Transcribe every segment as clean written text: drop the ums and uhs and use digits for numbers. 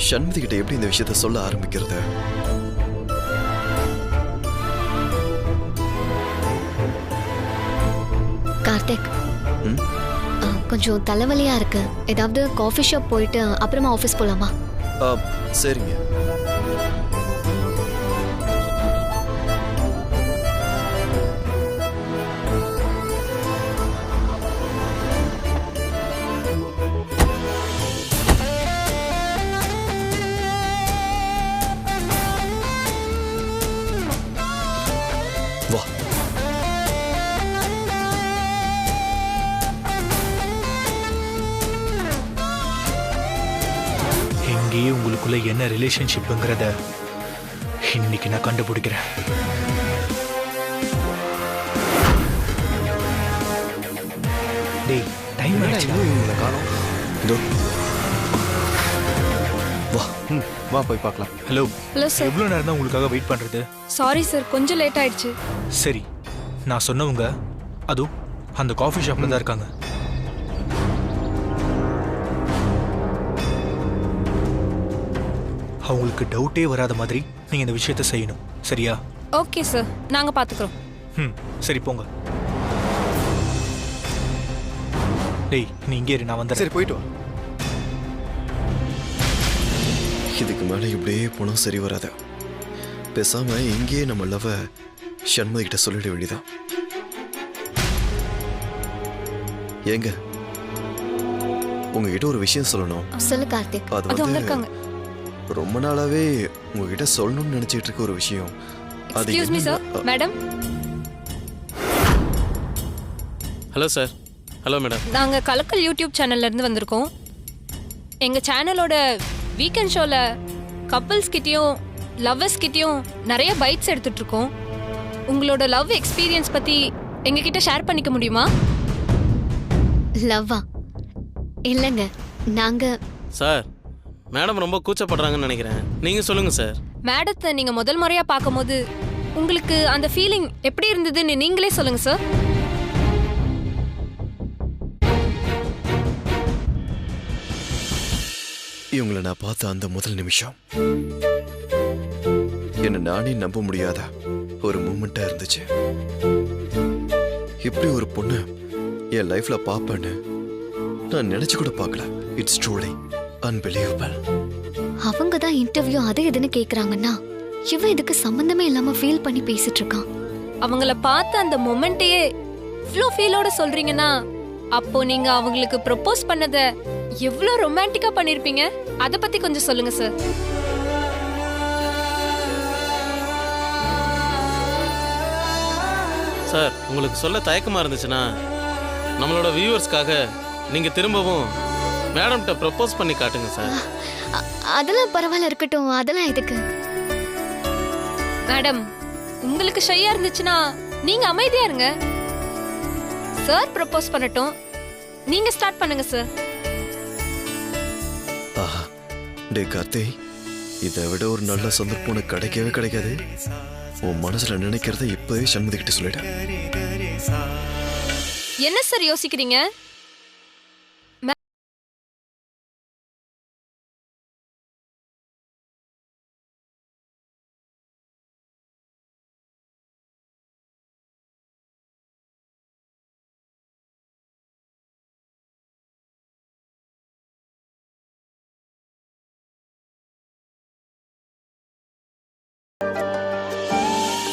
சண்முதி கிட்ட எப்படி இந்த விஷயத்த சொல்ல ஆரம்பிக்கிறது? கார்த்திக், கொஞ்சம் தலைவலியா இருக்கு. ஏதாவது காஃபி ஷாப் போயிட்டு அப்புறமா ஆஃபீஸ் போலாமா? சரிங்க. உங்களுக்குள்ள என்ன ரிலேஷன்ஷிப்ங்கிறத இன்னைக்கு நான் கண்டுபிடிக்கிறேன். டேய், டைம் ஆயிடுச்சு. இவங்களை காணோம். இதோ வா, வா போய் பார்க்கலாம். Hello hello sir. எவ்வளோ நேரம் தான் உங்களுக்காக வெயிட் பண்றது? சாரி சார், கொஞ்சம் லேட் ஆயிடுச்சு. சரி, நான் சொன்னவங்க அதுவும் அந்த காஃபி ஷாப்ல தான் இருக்காங்க. அவங்களுக்கு டவுட்டே வராத மாதிரி நீங்க இந்த விஷயத்தை செய்யணும். சரியா? ஓகே சார், நாங்க பாத்துக்கிறோம். சரி போங்க. டேய், நீ இங்கே இரு, நான் வந்துடுறேன். சரி, போயிட்டு வா. இதுக்கு மேலே இப்படியே போனால் சரி வராது. பேசாம இங்கேயே நம்ம லவ சண்முதி கிட்ட சொல்லிட வேண்டியதான். ஏங்க, உங்ககிட்ட ஒரு விஷயம் சொல்லணும். சொல்லு கார்த்திக். அது வந்து இருக்காங்க. ரொம்ப நாளாவே உங்ககிட்ட சொல்லணும்னு நினைச்சிட்டு இருக்க ஒரு விஷயம். Excuse me sir. Madam. Hello sir. Hello madam. நாங்க கலக்கல் யூடியூப் சேனல்ல இருந்து வந்திருக்கோம். எங்க சேனலோட வீக்கெண்ட் ஷோல கப்பிள்ஸ் கிட்டயும் லவ்வர்ஸ் கிட்டயும் நிறைய பைட்ஸ் எடுத்துட்டு இருக்கோம். உங்களோட லவ் எக்ஸ்பீரியன்ஸ் பத்தி எங்ககிட்ட ஷேர் பண்ணிக்க முடியுமா? லவ்வா? இல்லைங்க, நாங்க சார், மேடம் ரொம்ப கூச்சப்படுறாங்கன்னு நினைக்கிறேன். நீங்க சொல்லுங்க சார். மேடத்தை நீங்க முதல் முறையா பார்க்கும்போது உங்களுக்கு அந்த ஃபீலிங் எப்படி இருந்ததுன்னு நீங்களே சொல்லுங்க சார். இவங்களை நான் பார்த்த அந்த முதல் நிமிஷம் என்ன நானே நம்ப முடியாத ஒரு மூமெண்டா இருந்துச்சு. இப்படி ஒரு பொண்ணு என் லைஃப்ல பாப்பேன்னு நான் நினைச்சு கூட பார்க்கல. It's truly unbelievable. அவங்க தான் இன்டர்வியூ அது எதுன்னு கேக்குறாங்கன்னா இவன் இதுக்கு சம்பந்தமே இல்லாம ஃபீல் பண்ணி பேசிட்டு இருக்கான். அவங்கள பார்த்த அந்த மொமெண்ட்டையே இவ்ளோ ஃபீலோட சொல்றீங்கன்னா அப்போ நீங்க அவங்களுக்கு ப்ரொபோஸ் பண்ணத எவ்வளவு ரொமான்டிக்கா பண்ணிருப்பீங்க. அத பத்தி கொஞ்சம் சொல்லுங்க சார். சார், உங்களுக்கு சொல்ல தயக்கமா இருந்துச்சுன்னா நம்மளோட வியூவர்ஸ்க்காக நீங்க திரும்பவும் மேடம்கிட்ட ப்ரொபோஸ் பண்ணி காட்டுங்க சார். அதெல்லாம் பரவாயில்ல, இருக்கட்டும். அதெல்லாம் எதுக்கு? மேடம், உங்களுக்கு ஷையா இருந்துச்சுன்னா நீங்க அமைதியா இருங்க. சார் ப்ரொபோஸ் பண்ணட்டும், நீங்க ஸ்டார்ட் பண்ணுங்க சார். ஆஹா, டே கார்த்தி, இதை விட ஒரு நல்ல சந்தர்ப்பம் உனக்கு கிடைக்கவே கிடைக்காது. உன் மனசுல நினைக்கிறத இப்பவே சண்முதி கிட்ட சொல்லிட. என்ன சார் யோசிக்கிறீங்க?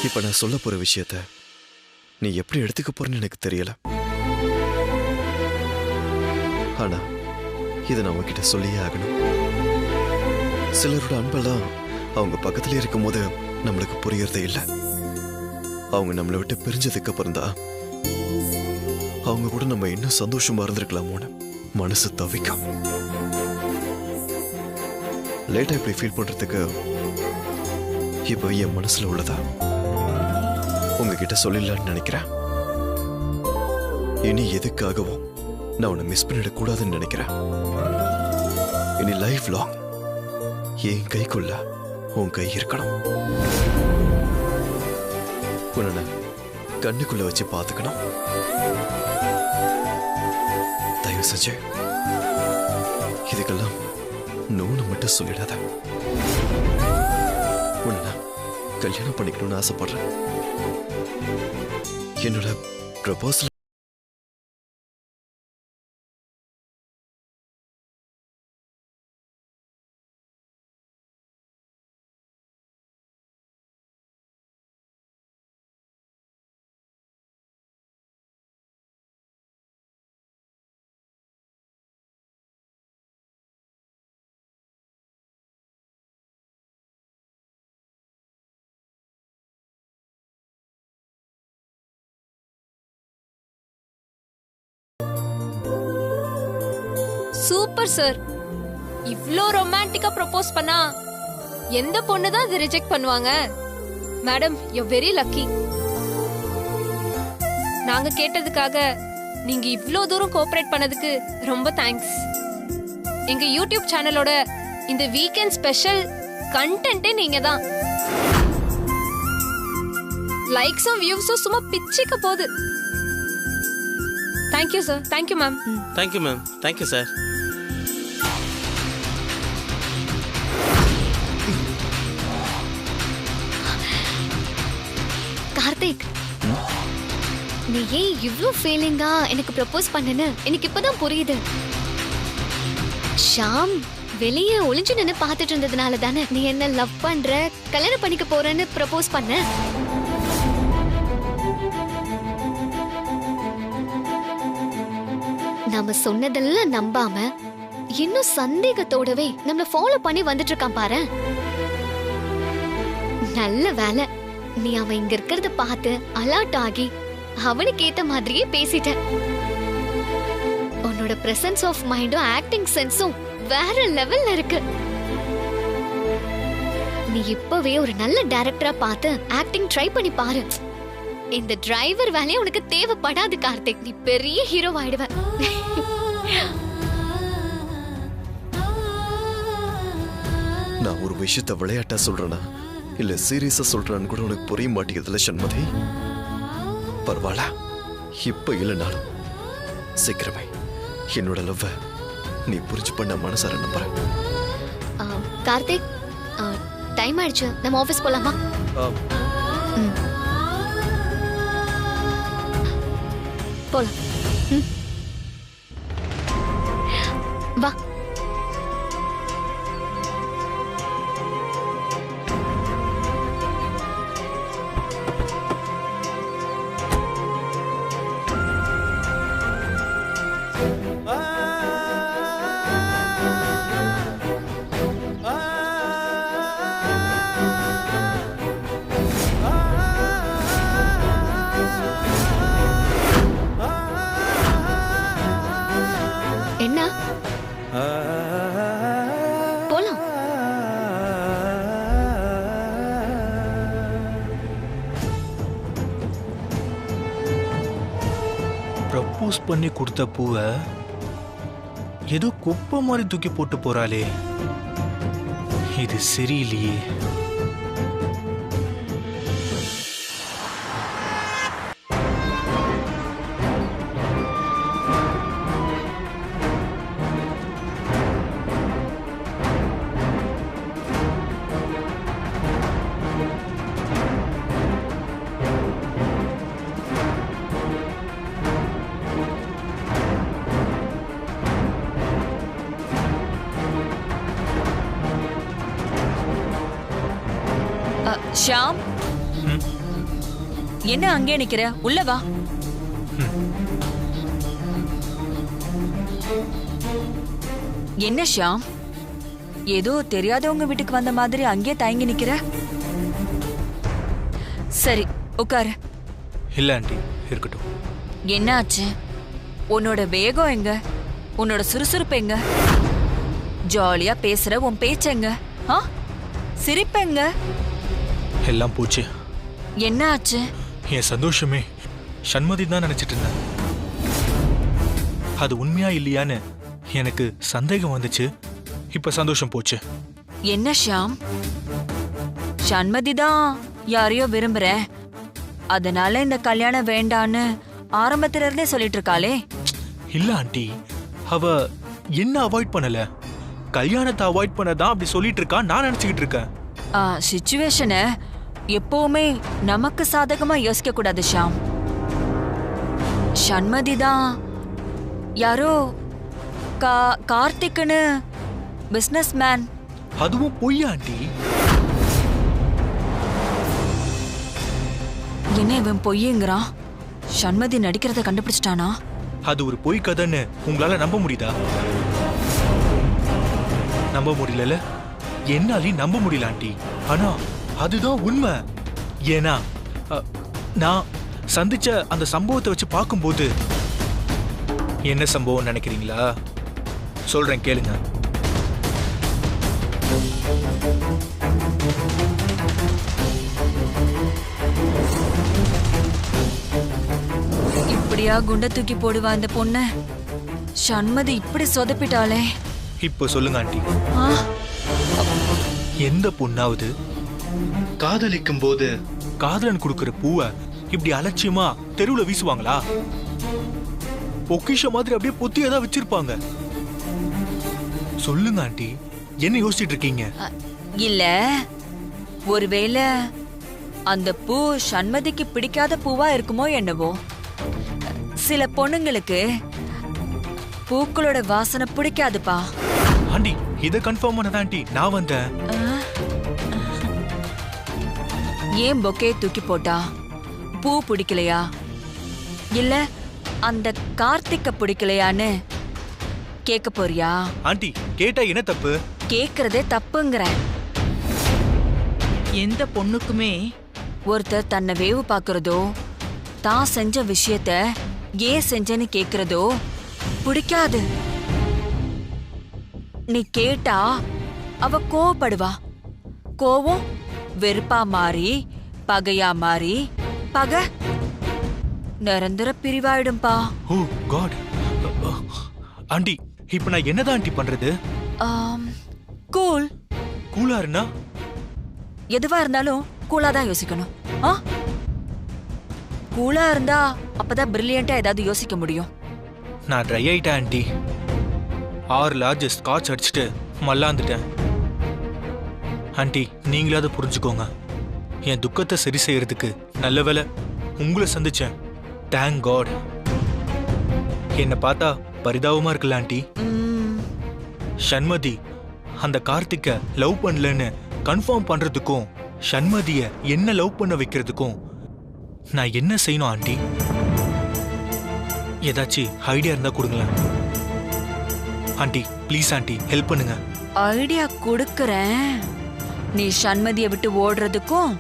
இப்ப நான் சொல்ல போற விஷயத்த நீ எப்படி எடுத்துக்க போறன்னு எனக்கு தெரியல. ஆனா இதை நான் உன்கிட்ட சொல்லியே ஆகணும். சிலரோட அன்பெல்லாம் அவங்க பக்கத்துல இருக்கும் போது நம்மளுக்கு புரியறதே இல்லை. அவங்க நம்மளை விட்டு பிரிஞ்சதுக்கு அப்புறம் தான் அவங்க கூட நம்ம இன்னும் சந்தோஷமா இருந்திருக்கலாமோன்னு மனசு தவிக்கும். லேட்டா இப்படி ஃபீல் பண்றதுக்கு இப்ப என் மனசுல உள்ளதா உங்ககிட்ட சொல்லிடலான்னு நினைக்கிறேன். இனி எதுக்காகவும் நான் உன்னை மிஸ் பண்ணிடக்கூடாதுன்னு நினைக்கிறேன். இனி லைஃப் லாங் என் கைக்குள்ள உன் கை இருக்கணும். உன்னை கண்ணுக்குள்ள வச்சு பார்த்துக்கணும். தயவு செஞ்சு இதுக்கெல்லாம் நோன்னு மட்டும் சொல்லிடாத. உன்னை நான் கல்யாணம் பண்ணிக்கணும்னு ஆசைப்படுறேன். என்னோட ப்ரப்போசல் சூப்பர் சார். இவ்ளோ ரொமான்டிக்கா ப்ரப்போஸ் பண்ணா எந்த பொண்ணு தான் அதை ரிஜெக்ட் பண்ணுவாங்க? Madam, you very lucky. நாங்க கேட்டதுக்காக நீங்க இவ்ளோ தூரம் கோஆபரேட் பண்ணதுக்கு ரொம்ப தேங்க்ஸ். எங்க யூடியூப் சேனலோட இந்த வீக்கெண்ட் ஸ்பெஷல் கண்டென்ட்டே நீங்க தான். லைக்ஸும் வியூஸும் சும்மா பிச்சுக்க போகுது. Thank you sir. Thank you ma'am. Thank you ma'am. Thank you sir. Karthik, நீ ஏன் இவ்ளோ ஃபீலிங்கா எனக்கு ப்ரப்போஸ் பண்ணனு எனக்கு இப்பதான் புரியுது. ஷாம் வெளியே ஒளிஞ்சு நின்னு பார்த்துட்டு இருந்ததுனால தானே நீ என்ன லவ் பண்ற, கல்யாணம் பண்ணிக்க போறேன்னு ப்ரப்போஸ் பண்ண. நாம சொன்னதெல்லாம் நம்பாம இன்னும் சந்தேகத்தோடவே நம்மள ஃபாலோ பண்ணி வந்துட்டு இருக்கான் பாரு. நல்ல வேலை நீ அவன் இங்க இருக்கிறத பார்த்து அலர்ட் ஆகி அவனுக்கு ஏத்த மாதிரியே பேசிட்ட. உன்னோட பிரசன்ஸ் ஆஃப் மைண்டும் ஆக்டிங் சென்ஸும் வேற லெவல்ல இருக்கு. நீ இப்பவே ஒரு நல்ல டைரக்டரா பார்த்து ஆக்டிங் ட்ரை பண்ணி பாரு. இந்த டிரைவர் வேலையே உனக்கு தேவைப்படாது கார்த்திக். நீ பெரிய ஹீரோ ஆயிடுவ. நான் ஒரு விஷயத்த விளையாட்டா சொல்றேனா இல்ல சீரியஸா சொல்றான்னு கூட உனக்கு புரிய மாட்டேங்குதுல சண்மதி. பரவாயில்ல, இப்ப இல்லைனாலும் சீக்கிரமே என்னோட லவ் நீ புரிஞ்சு பண்ண மனசார நம்புறேன். கார்த்திக், டைம் ஆயிடுச்சு, நம்ம ஆபீஸ் போலாமா? போலாம். வா. என்ன போலாம்? ப்ரப்போஸ் பண்ணி கொடுத்த பூவை ஏதோ குப்பை மாதிரி தூக்கி போட்டு போறாளே, இது சரியில்லையே. ஷாம், என்ன அங்கே நிக்கிற? உள்ள வா. என்ன ஷாம், ஏதோ தெரியாதவங்க வீட்டுக்கு வந்த மாதிரி அங்கே தயங்கி நிக்கிற? சரி, உட்காரு. இல்ல ஆண்டி, இருக்கட்டும். என்ன ஆச்சு? உன்னோட வேகம் எங்க? உன்னோட சுறுசுறுப்பு எங்க? ஜாலியா பேசுற உன் பேச்செங்க? சிரிப்பெங்க? எல்லாம் போச்சு. என்ன ஆச்சு? என் சந்தோஷமே சண்மதி தான் நினைச்சிட்டு இருந்தேன். அது உண்மையா இல்லையான்னு எனக்கு சந்தேகம் வந்துச்சு. இப்ப சந்தோஷம் போச்சு. என்ன ஷாம், சண்மதி தான் யாரையோ விரும்புற, அதனால இந்த கல்யாணம் வேண்டான்னு ஆரம்பத்துல இருந்தே சொல்லிட்டு இருக்காளே. இல்ல ஆண்டி, அவ என்ன அவாய்ட் பண்ணல. கல்யாணத்தை அவாய்ட் பண்ணதான் அப்படி சொல்லிட்டு இருக்கா நான் நினைச்சுக்கிட்டு இருக்கேன். சிச்சுவேஷனை எப்பவுமே நமக்கு சாதகமா யோசிக்க கூடாது ஷாம். சண்மதி தான் யாரோ கார்த்திக்னு பிசினஸ் மேன். அதுவும் பொய்யா ஆண்டி? என்ன இவன் பொய்யுங்கிறான்? சண்மதி நடிக்கிறத கண்டுபிடிச்சிட்டானா? அது ஒரு பொய் கதைன்னு உங்களால நம்ப முடியுதா? நம்ப முடியல. என்னாலையும் நம்ப முடியல ஆண்டி. ஆனா அதுதான் உண்மை. ஏன்னா நான் சந்திச்ச அந்த சம்பவத்தை வச்சு பார்க்கும்போது. என்ன சம்பவம் நினைக்கிறீங்களா? சொல்றேன் கேளுங்க. இப்படியா குண்ட தூக்கி போடுவா இந்த பொண்ணு? சண்மதி இப்படி சொதப்பிட்டாளே. இப்போ சொல்லுங்க ஆண்டி, ஆ, எந்த பொண்ணாவது காதலிக்கும் போது காதலன் கொடுக்கிற பூவை இப்படி அலட்சியமா தெருவுல வீசுவாங்களா? பொக்கிஷ மாதிரி அப்படியே பொத்தியதான் வச்சிருப்பாங்க. சொல்லுங்க ஆண்டி, என்ன யோசிச்சுட்டு இருக்கீங்க? இல்ல ஒருவேளை அந்த பூ சண்மதிக்கு பிடிக்காத பூவா இருக்குமோ என்னவோ. சில பொண்ணுங்களுக்கு பூக்களோட வாசனை பிடிக்காதுப்பா. ஆண்டி இத கன்ஃபார்ம் பண்ணதா ஆண்டி நான் வந்தேன். ஏன் பொக்கே தூக்கி போட்டா? பூ பிடிக்கலையா இல்ல அந்த கார்த்திக்க பிடிக்கலையான்னு கேட்க போறியா? ஆண்டி கேட்டா என்ன தப்பு? கேக்குறதே தப்புங்கிற. எந்த பொண்ணுக்குமே ஒருத்தர் தன்னை வேவு பாக்குறதோ தான் செஞ்ச விஷயத்த ஏன் செஞ்சேன்னு கேக்குறதோ பிடிக்காது. நீ கேட்டா அவ கோவப்படுவா. கோவம் வெறுப்பா மாறி பகையா மாறி பகை நிரந்தர பிரிவாயிடும்பா. ஓ காட். ஆண்டி இப்ப நான் என்னதான் ஆண்டி பண்றது? கூல். கூலா இருந்தா? எதுவா இருந்தாலும் கூலா தான் யோசிக்கணும். கூலா இருந்தா அப்பதான் பிரில்லியண்டா ஏதாவது யோசிக்க முடியும். நான் ட்ரை ஆயிட்டேன் ஆண்டி. 6 லார்ஜ் ஸ்காட்ச் அடிச்சுட்டு மல்லாந்துட்டேன். ஆண்டி நீங்களாவது புரிஞ்சுக்கோங்க. என் துக்கத்தை சரி செய்யறதுக்கு நல்ல வேலை உங்களை சந்திச்சேன். Thank God. என்னை பார்த்தா பரிதாபமா இருக்குல்ல ஆண்டி? சண்மதி அந்த கார்த்திக்க லவ் பண்ணலன்னு கன்ஃபார்ம் பண்றதுக்கும் சண்மதிய என்ன லவ் பண்ண வைக்கிறதுக்கும் நான் என்ன செய்யணும் ஆண்டி? ஏதாச்சும் ஐடியா இருந்தா கொடுங்களேன் ஆண்டி. ப்ளீஸ் ஆண்டி ஹெல்ப் பண்ணுங்க. ஐடியா கொடுக்கறேன். நீ சண்மதியை விட்டு ஓடுறதுக்கும்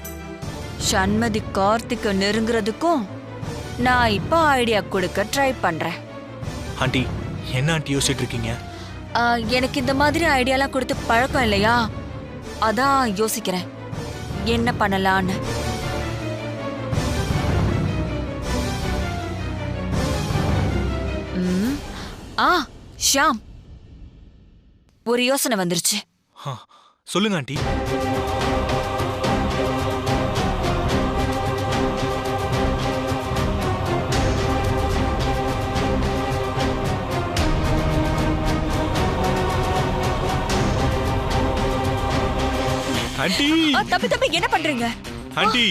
சண்மதி கார்த்திக்க நெருங்குறதுக்கும் நான் இப்ப ஐடியா கொடுக்க ட்ரை பண்றேன். ஆண்டி என்ன ஆண்டி யோசிச்சுட்டு இருக்கீங்க? எனக்கு இந்த மாதிரி ஐடியாலாம் கொடுத்து பழக்கம் இல்லையா, அதான் யோசிக்கிறேன் என்ன பண்ணலான்னு. ஷாம், ஒரு யோசனை வந்துருச்சு. சொல்லுங்க ஆண்டி. ஆண்டி தம்பி என்ன பண்றீங்க? ஆண்டி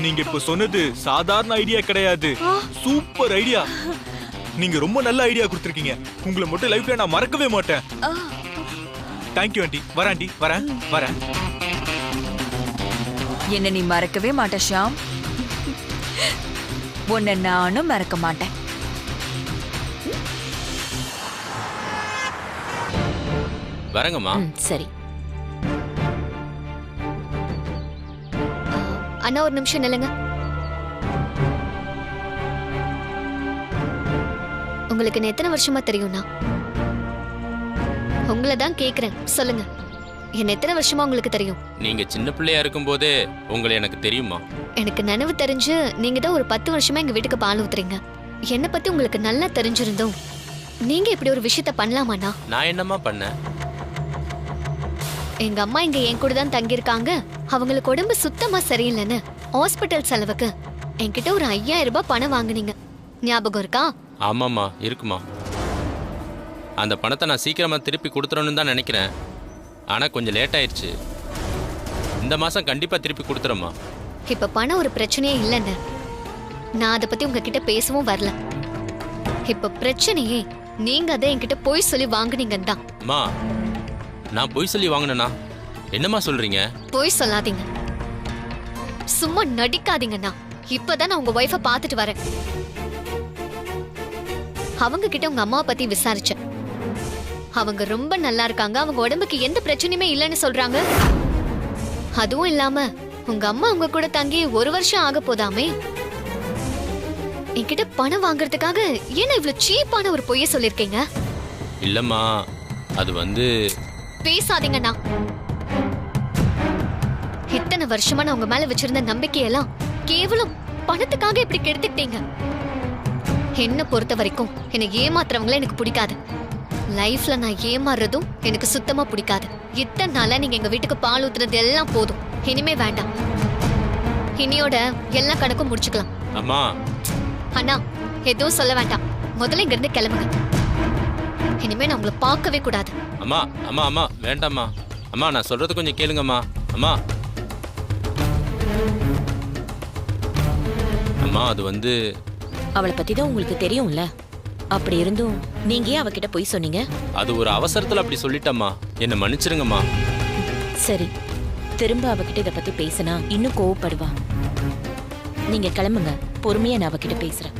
நீங்க இப்ப சொன்னது சாதாரண ஐடியா கிடையாது, சூப்பர் ஐடியா. நீங்க ரொம்ப நல்ல ஐடியா கொடுத்திருக்கீங்க. உங்களை மட்டும் லைஃப்ல நான் மறக்கவே மாட்டேன். Thank you aunty. வரேன் ஆண்டி, வரேன். என்ன நீ மறக்கவே மாட்ட ஷாம். உன்னை நானும் மறக்க மாட்டேன். வரங்கம்மா. சரி அண்ணா, ஒரு நிமிஷம் நில்லுங்க. உங்களுக்கு என்ன எத்தனை வருஷமா தெரியும்னா? உங்களை தான் கேக்குறேன், சொல்லுங்க. என்ன எத்தனை வருஷமா உங்களுக்கு தெரியும்? நீங்க சின்ன பிள்ளையா இருக்கும் போதே உங்களை எனக்கு தெரியுமா? எனக்கு நினைவு தெரிஞ்சு நீங்க தான் ஒரு 10 வருஷமா எங்க வீட்டுக்கு பால் ஊத்துறீங்க. என்ன பத்தி உங்களுக்கு நல்லா தெரிஞ்சிருந்தோம் நீங்க இப்படி ஒரு விஷயத்த பண்ணலாமாண்ணா? நான் என்னம்மா பண்ணேன்? எங்க அம்மா இங்க என் கூட தான் தங்கியிருக்காங்க. அவங்களுக்கு உடம்பு சுத்தமா சரியில்லைன்னு ஹாஸ்பிட்டல் செலவுக்கு என்கிட்ட ஒரு 5000 ரூபாய் பணம் வாங்குனீங்க. ஞாபகம் இருக்கா? ஆமாம்மா இருக்குமா. அந்த பணத்தை நான் சீக்கிரமாக திருப்பி கொடுத்துறோன்னு தான் நினைக்கிறேன். ஆனால் கொஞ்சம் லேட் ஆயிடுச்சு. இந்த மாதம் கண்டிப்பாக திருப்பி கொடுத்துறோம்மா. இப்ப பணம் ஒரு பிரச்சனையே இல்லைன்னு நான் அதை பத்தி உங்ககிட்ட பேசவும் வரல. இப்ப பிரச்சனையே நீங்க அதை என்கிட்ட போய் சொல்லி வாங்குனீங்கன்னு தான். அம்மா, நான் பொய் சொல்லி வாங்கினேண்ணா? என்னம்மா சொல்கிறீங்க? போய் சொல்லாதீங்க, சும்மா நடிக்காதீங்கண்ணா. இப்பதான் நான் உங்க ஒய்ஃபை பார்த்துட்டு வரேன். அவங்க கிட்ட உங்க அம்மாவை பத்தி விசாரிச்சேன். அவங்க ரொம்ப நல்லா இருக்காங்க, அவங்க உடம்புக்கு எந்த பிரச்சனையுமே இல்லைன்னு சொல்றாங்க. அதுவும் இல்லாம உங்க அம்மா உங்க கூட தங்கி 1 வருஷம் ஆக போதாமே. என்கிட்ட பணம் வாங்குறதுக்காக ஏன்னா இவ்வளவு சீப்பான ஒரு பொய்ய சொல்லிருக்கீங்க? இல்லைம்மா, அது வந்து... பேசாதீங்கண்ணா. இத்தனை வருஷமா நான் உங்க மேல வச்சிருந்த நம்பிக்கையெல்லாம் கேவலம் பணத்துக்காக இப்படி கெடுத்துக்கிட்டீங்க. என்ன பொறுத்த வரைக்கும் என்னை ஏமாத்துறவங்கள எனக்கு பிடிக்காது. லைஃப்ல நான் ஏமாறுறதும் எனக்கு சுத்தமா பிடிக்காது. இத்தனை நாளா நீங்க எங்க வீட்டுக்கு பால் ஊத்துனது எல்லாம் போதும், இனிமே வேண்டாம். இனியோட எல்லா கணக்கும் முடிச்சுக்கலாம். அம்மா, அண்ணா எதுவும் சொல்ல வேண்டாம், முதல்ல இங்க இருந்து கிளம்புங்க. இனிமே நான் உங்களை பார்க்கவே கூடாது. அம்மா அம்மா அம்மா வேண்டாம்மா. அம்மா, நான் சொல்றது கொஞ்சம் கேளுங்கம்மா. அம்மா அம்மா, அது வந்து... அவளை பத்தி தான் உங்களுக்கு தெரியும்ல. அப்படி இருந்தும் நீங்க ஏன் அவகிட்ட போய் சொன்னீங்க? அது ஒரு அவசரத்துல அப்படி சொல்லிட்டம்மா, என்ன மன்னிச்சிருங்கம்மா. சரி, திரும்ப அவகிட்ட இதை பத்தி பேசினா இன்னும் கோவப்படுவா. நீங்க கிளம்புங்க, பொறுமையா நான் அவகிட்ட பேசுறேன்.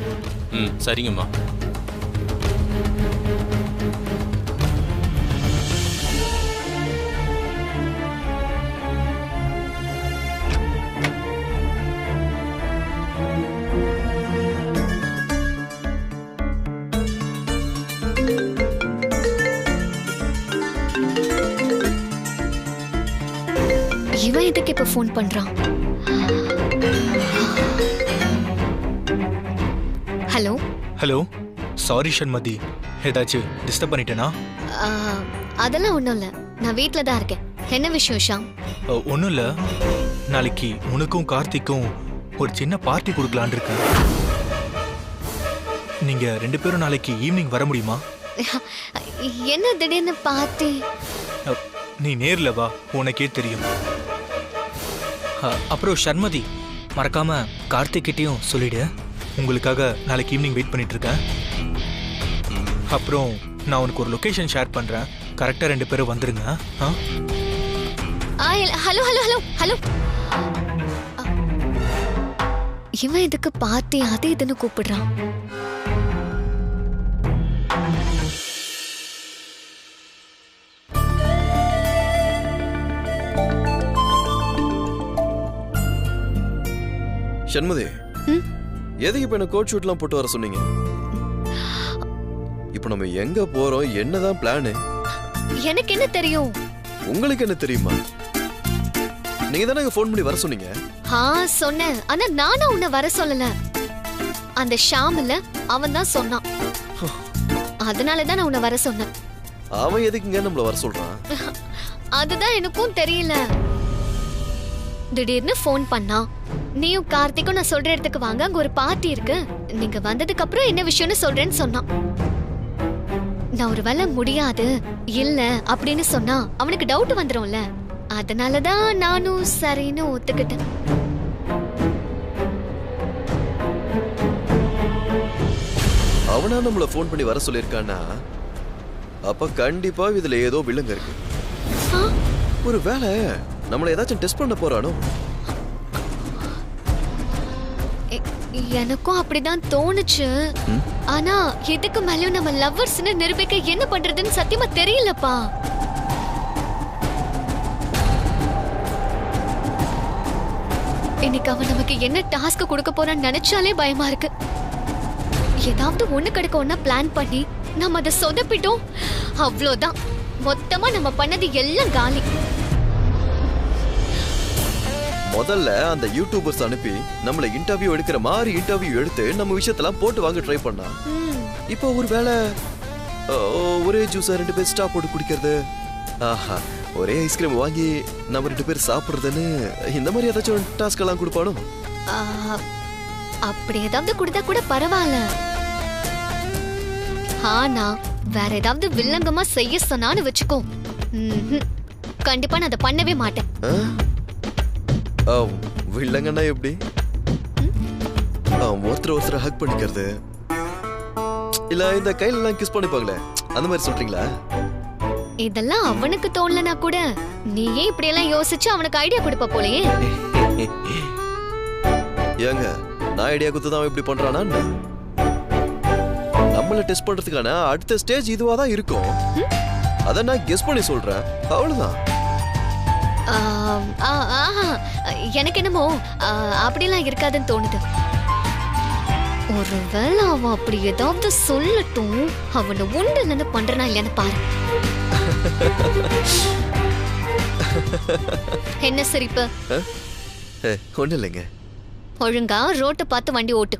ம், சரிங்கம்மா. இவன் எதுக்கு இப்ப ஃபோன் பண்றான்? ஹலோ ஹலோ, சாரி ஷண்மதி, ஏதாச்சும் டிஸ்டர்ப் பண்ணிட்டேனா? அதெல்லாம் ஒண்ணும் இல்ல, நான் வீட்ல தான் இருக்கேன். என்ன விஷயம் ஷாம்? ஒன்றும் இல்லை, நாளைக்கு உனக்கும் கார்த்திக்கும் ஒரு சின்ன பார்ட்டி கொடுக்கலான் இருக்கேன். நீங்க 2 பேரும் நாளைக்கு ஈவினிங் வர முடியுமா? என்ன திடீர்னு பார்ட்டி? நீ நேர்ல வா, உனக்கே தெரியும். அப்புறம் ஷண்மதி, மறக்காம கார்த்திக் கிட்டேயும் சொல்லிடு, உங்களுக்காக நாளைக்கு ஈவினிங் வெயிட் பண்ணிட்டு இருக்கேன். அப்புறம் நான் உனக்கு ஒரு லொகேஷன் ஷேர் பண்றேன், கரெக்டா 2 பேரும் வந்துருங்க. ஹலோ ஹலோ ஹலோ ஹலோ, இவன் இதுக்கு பார்ட்டி அது இதுன்னு கூப்பிடுறான்? ஷண்முதி, எதுக்கு இப்ப என்ன கோட் ஷூட்லாம் போட்டு வர சொன்னீங்க? இப்ப நம்ம எங்க போறோம், என்னதான் பிளான்? எனக்கு என்ன தெரியும்? உங்களுக்கு என்ன தெரியுமா? நீங்க தானே ஃபோன் பண்ணி வர சொன்னீங்க. சொன்னேன், ஆனா நானா உன்னை வர சொல்லல. அந்த ஷாம் இல்ல, அவன் தான் சொன்னான். அதனாலதான் நான் உன்னை வர சொன்னேன். அவன் எதுக்குங்க நம்மள வர சொல்றான்? அதுதான் எனக்கும் தெரியல. திடீர்னு ஃபோன் பண்ணா, நீயும் கார்த்திக்கும் நான் சொல்ற இடத்துக்கு வாங்க, அங்க ஒரு பார்ட்டி இருக்கு, நீங்க வந்ததுக்கு அப்புறம் என்ன விஷயம்னு சொல்றேன்னு சொன்னான். நான் ஒரு வேளை முடியாது இல்ல அப்படின்னு சொன்னா அவனுக்கு டவுட் வந்துரும்ல, அதனாலதான் நானும் சரின்னு ஒத்துக்கிட்டேன். அவனா நம்மள ஃபோன் பண்ணி வர சொல்லிருக்கானா, அப்ப கண்டிப்பா இதுல ஏதோ வில்லங்க இருக்கு. ஒரு வேளை நம்மள ஏதாச்சும் டெஸ்ட் பண்ண போறானோ? எனக்கும் அப்படிதான் தோணுச்சு. ஆனா இதுக்கு மேலயும் நம்ம லவ்வர்ஸ்னு நிரூபிக்க என்ன பண்றதுன்னு சத்தியமா தெரியலப்பா. இன்னைக்கு அவன் நமக்கு என்ன டாஸ்க் கொடுக்க போறான்னு நினைச்சாலே பயமா இருக்கு. ஏதாவது ஒண்ணு கிடைக்க ஒண்ணா பிளான் பண்ணி நம்ம அதை சொதப்பிட்டோம், அவ்வளவுதான். மொத்தமா நம்ம பண்ணது எல்லாம் காலி. முதல்ல அந்த யூடியூபர்ஸ் அனுப்பி நம்மள இன்டர்வியூ எடுக்கிற மாதிரி இன்டர்வியூ எடுத்து நம்ம விஷயத்தெல்லாம் போட்டு வாங்க ட்ரை பண்ணா. இப்போ ஒரு வேளை ஒரே ஜூஸை 2 பேர் ஸ்டாப் போட்டு குடிக்கிறது, ஒரே ஐஸ்கிரீம் வாங்கி நம்ம 2 பேர் சாப்பிடுறதுன்னு இந்த மாதிரி ஏதாச்சும் டாஸ்க் எல்லாம் கொடுப்பானோ? அப்படி ஏதாவது கொடுத்தா கூட பரவாயில்ல. ஆனா வேற ஏதாவது வில்லங்கமா செய்ய சொன்னான்னு வச்சுக்கோ. கண்டிப்பா நான் அதை பண்ணவே மாட்டேன். வில்லங்கன்னா எப்படி? ஒருத்தர் ஹக் பண்ணிக்கிறது இல்ல இந்த கையில எல்லாம் கிஸ் பண்ணிப்பாங்களே அந்த மாதிரி சொல்றீங்களா? இதெல்லாம் அவனுக்கு தோணலனா கூட நீயே இப்படி எல்லாம் யோசிச்சு அவனுக்கு ஐடியா கொடுப்ப போலயே. ஏங்க நான் ஐடியா கொடுத்துதான் அவன் இப்படி பண்றானா? நம்மள டெஸ்ட் பண்றதுக்கான அடுத்த ஸ்டேஜ் இதுவா தான் இருக்கும். அத நான் கெஸ் பண்ணி சொல்றேன், அவ்வளவுதான். எனக்கு என்னமோ அப்படிலாம் இருக்காதுன்னு தோணுது. ஒருவேளை அவன் அப்படி ஏதாவது சொல்லட்டும், அவனை உண்டு இல்லைன்னு பண்றனா இல்லைன்னு பாரு. என்ன சிரிப்பு? ஒண்ணு இல்லைங்க. ஒழுங்கா ரோட்டை பார்த்து வண்டி ஓட்டு.